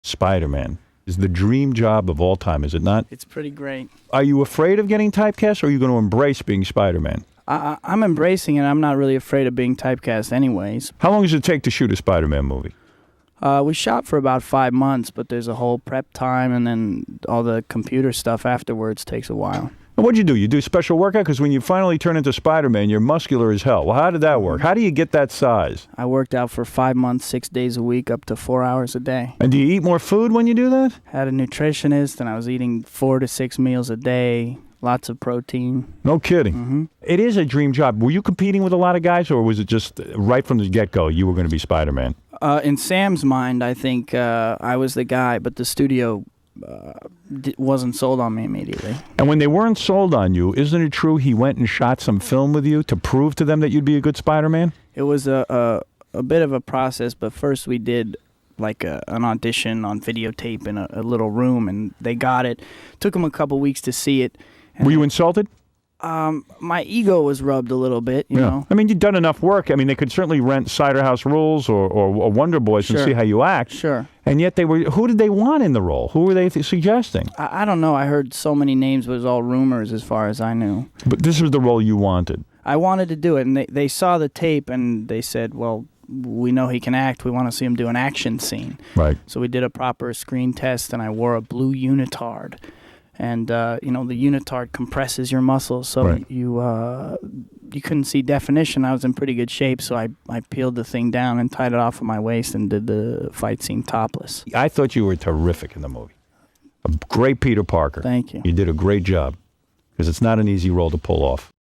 Spider-Man is the dream job of all time, is it not? It's pretty great. Are you afraid of getting typecast, or are you going to embrace being Spider-Man? I'm embracing it. I'm not really afraid of being typecast anyways. How long does it take to shoot a Spider-Man movie? We shot for about 5 months, but there's a whole prep time, and then all the computer stuff afterwards takes a while. And what'd you do? You do special workout? Because when you finally turn into Spider-Man, you're muscular as hell. Well, how did that work? How do you get that size? I worked out for 5 months, 6 days a week, up to 4 hours a day. And do you eat more food when you do that? Had a nutritionist, and I was eating 4 to 6 meals a day. Lots of protein. No kidding. Mm-hmm. It is a dream job. Were you competing with a lot of guys, or was it just right from the get-go you were going to be Spider-Man? In Sam's mind, I think I was the guy, but the studio wasn't sold on me immediately. And when they weren't sold on you, isn't it true he went and shot some film with you to prove to them that you'd be a good Spider-Man? It was a bit of a process, but first we did like an audition on videotape in a little room, and they got it. Took them a couple weeks to see it. Were you insulted? My ego was rubbed a little bit, you know. I mean, you've done enough work. I mean, they could certainly rent Cider House Rules or Wonder Boys and see how you act. Sure. And yet who did they want in the role? Who were they suggesting? I don't know. I heard so many names, but it was all rumors as far as I knew. But this was the role you wanted. I wanted to do it, and they saw the tape, and they said, well, we know he can act. We want to see him do an action scene. Right. So we did a proper screen test, and I wore a blue unitard. And, you know, the unitard compresses your muscles, so you couldn't see definition. I was in pretty good shape, so I peeled the thing down and tied it off of my waist and did the fight scene topless. I thought you were terrific in the movie. A great Peter Parker. Thank you. You did a great job, because it's not an easy role to pull off.